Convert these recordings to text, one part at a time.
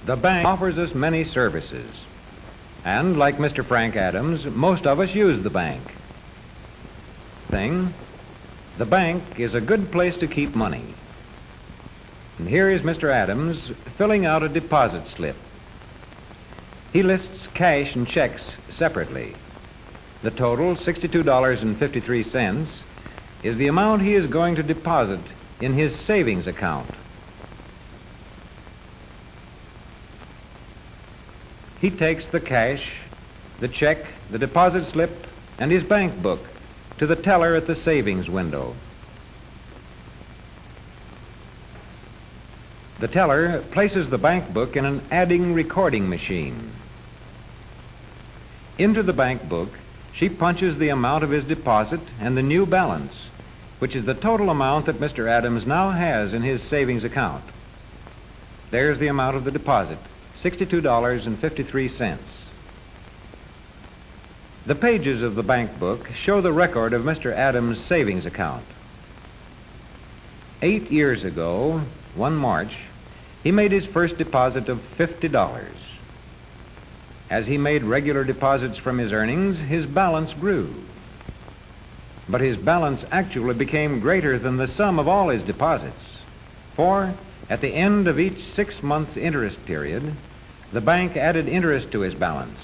The bank offers us many services. And like Mr. Frank Adams, most of us use the bank. The bank is a good place to keep money. And here is Mr. Adams filling out a deposit slip. He lists cash and checks separately. The total, $62.53, is the amount he is going to deposit in his savings account. He takes the cash, the check, the deposit slip, and his bank book to the teller at the savings window. The teller places the bank book in an adding recording machine. Into the bank book, she punches the amount of his deposit and the new balance, which is the total amount that Mr. Adams now has in his savings account. There's the amount of the deposit, $62.53. The pages of the bank book show the record of Mr. Adams' savings account. 8 years ago, one March, he made his first deposit of $50. As he made regular deposits from his earnings, his balance grew. But his balance actually became greater than the sum of all his deposits. For at the end of each 6 months interest period, the bank added interest to his balance,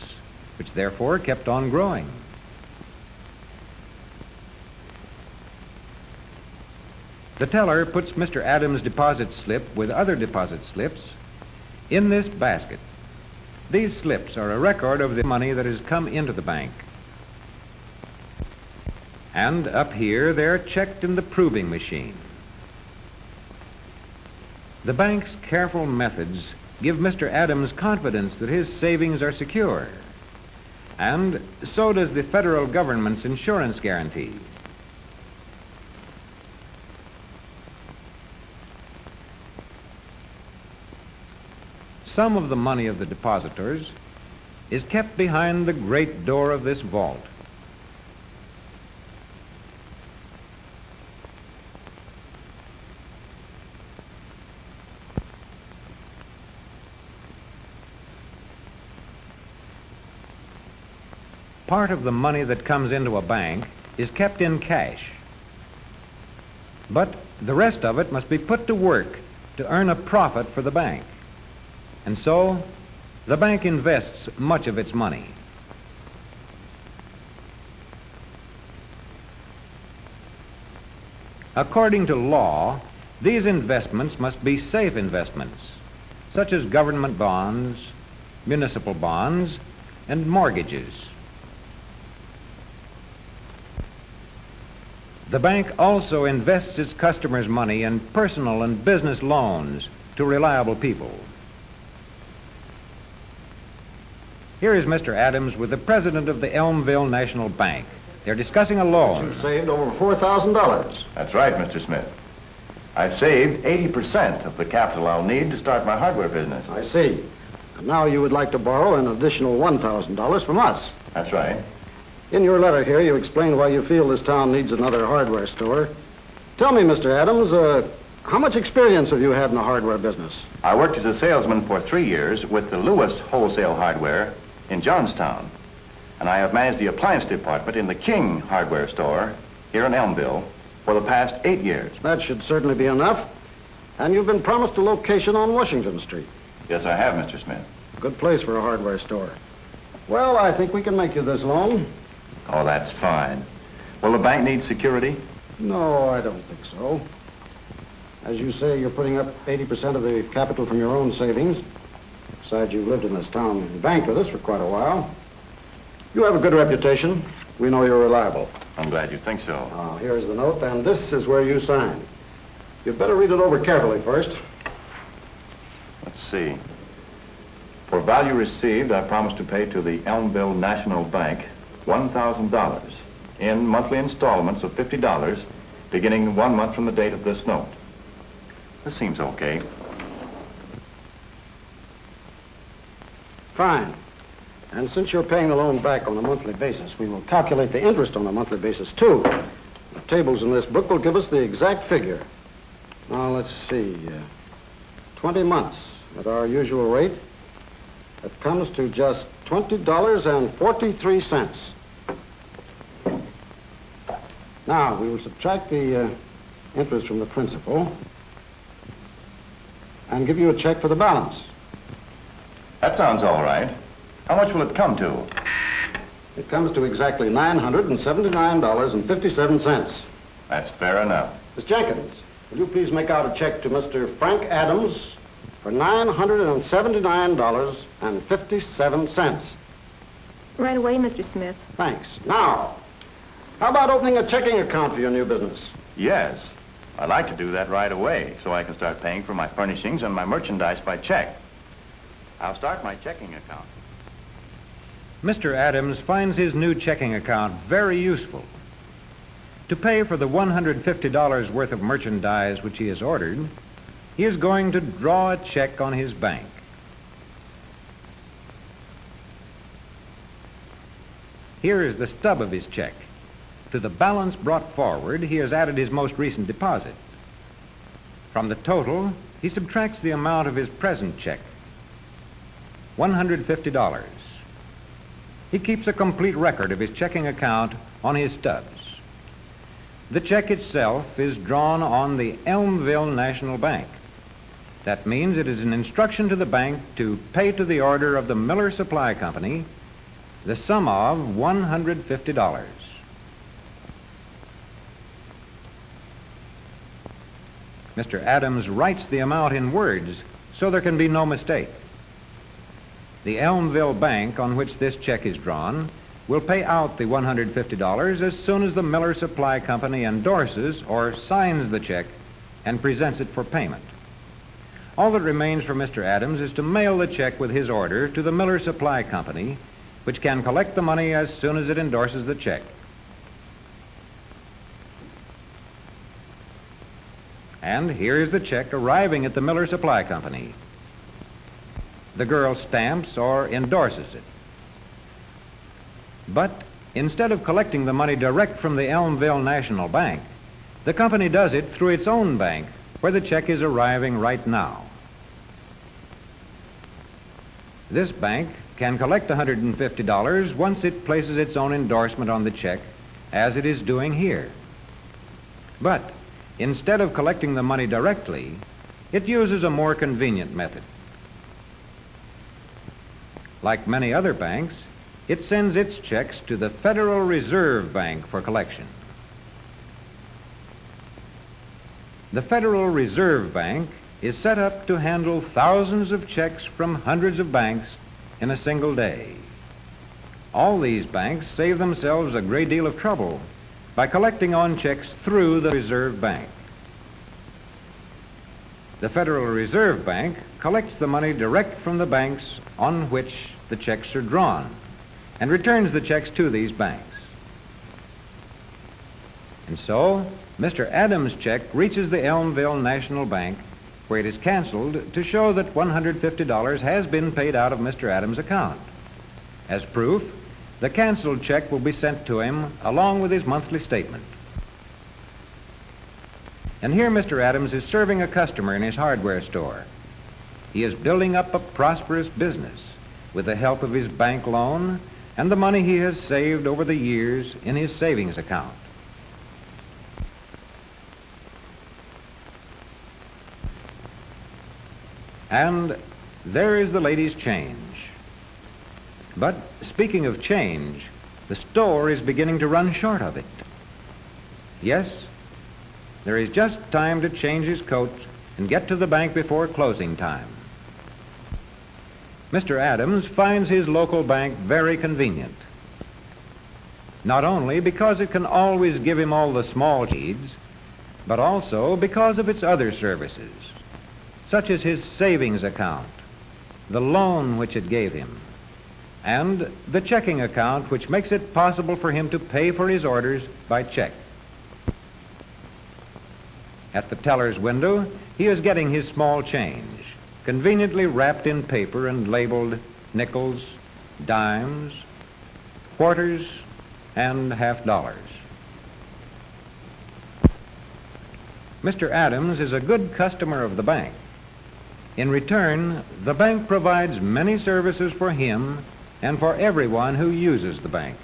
which therefore kept on growing. The teller puts Mr. Adams' deposit slip with other deposit slips in this basket. These slips are a record of the money that has come into the bank. And up here, they're checked in the proving machine. The bank's careful methods give Mr. Adams confidence that his savings are secure. And so does the federal government's insurance guarantee. Some of the money of the depositors is kept behind the great door of this vault. Part of the money that comes into a bank is kept in cash. But the rest of it must be put to work to earn a profit for the bank. And so, the bank invests much of its money. According to law, these investments must be safe investments, such as government bonds, municipal bonds, and mortgages. The bank also invests its customers' money in personal and business loans to reliable people. Here is Mr. Adams with the president of the Elmville National Bank. They're discussing a loan. You've saved over $4,000. That's right, Mr. Smith. I've saved 80% of the capital I'll need to start my hardware business. I see. And now you would like to borrow an additional $1,000 from us. That's right. In your letter here, you explain why you feel this town needs another hardware store. Tell me, Mr. Adams, how much experience have you had in the hardware business? I worked as a salesman for 3 years with the Lewis Wholesale Hardware in Johnstown. And I have managed the appliance department in the King Hardware Store here in Elmville for the past 8 years. That should certainly be enough. And you've been promised a location on Washington Street. Yes, I have, Mr. Smith. Good place for a hardware store. Well, I think we can make you this loan. Oh, that's fine. Will the bank need security? No, I don't think so. As you say, you're putting up 80% of the capital from your own savings. Besides, you've lived in this town and banked with us for quite a while. You have a good reputation. We know you're reliable. I'm glad you think so. Here's the note, and this is where you sign. You'd better read it over carefully first. Let's see. For value received, I promise to pay to the Elmville National Bank $1,000 in monthly installments of $50, beginning 1 month from the date of this note. This seems okay. Fine. And since you're paying the loan back on a monthly basis, we will calculate the interest on a monthly basis, too. The tables in this book will give us the exact figure. Now, let's see. 20 months at our usual rate It comes to just $20.43. Now, we will subtract the interest from the principal and give you a check for the balance. That sounds all right. How much will it come to? It comes to exactly $979.57. That's fair enough. Miss Jenkins, will you please make out a check to Mr. Frank Adams for $979.57. Right away, Mr. Smith. Thanks. Now, how about opening a checking account for your new business? Yes. I'd like to do that right away so I can start paying for my furnishings and my merchandise by check. I'll start my checking account. Mr. Adams finds his new checking account very useful. To pay for the $150 worth of merchandise which he has ordered, he is going to draw a check on his bank. Here is the stub of his check. To the balance brought forward, he has added his most recent deposit. From the total, he subtracts the amount of his present check, $150. He keeps a complete record of his checking account on his stubs. The check itself is drawn on the Elmville National Bank. That means it is an instruction to the bank to pay to the order of the Miller Supply Company the sum of $150. Mr. Adams writes the amount in words so there can be no mistake. The Elmville Bank on which this check is drawn will pay out the $150 as soon as the Miller Supply Company endorses or signs the check and presents it for payment. All that remains for Mr. Adams is to mail the check with his order to the Miller Supply Company, which can collect the money as soon as it endorses the check. And here is the check arriving at the Miller Supply Company. The girl stamps or endorses it. But instead of collecting the money direct from the Elmville National Bank, the company does it through its own bank, where the check is arriving right now. This bank can collect $150 once it places its own endorsement on the check, as it is doing here. But instead of collecting the money directly, it uses a more convenient method. Like many other banks, it sends its checks to the Federal Reserve Bank for collection. The Federal Reserve Bank is set up to handle thousands of checks from hundreds of banks in a single day. All these banks save themselves a great deal of trouble by collecting on checks through the Reserve Bank. The Federal Reserve Bank collects the money direct from the banks on which the checks are drawn and returns the checks to these banks. And so, Mr. Adams' check reaches the Elmville National Bank, where it is canceled to show that $150 has been paid out of Mr. Adams' account. As proof, the canceled check will be sent to him along with his monthly statement. And here Mr. Adams is serving a customer in his hardware store. He is building up a prosperous business with the help of his bank loan and the money he has saved over the years in his savings account. And there is the lady's change. But speaking of change, the store is beginning to run short of it. Yes, there is just time to change his coat and get to the bank before closing time. Mr. Adams finds his local bank very convenient. Not only because it can always give him all the small needs, but also because of its other services, such as his savings account, the loan which it gave him, and the checking account which makes it possible for him to pay for his orders by check. At the teller's window, he is getting his small change, conveniently wrapped in paper and labeled nickels, dimes, quarters, and $50. Mr. Adams is a good customer of the bank. In return, the bank provides many services for him and for everyone who uses the bank.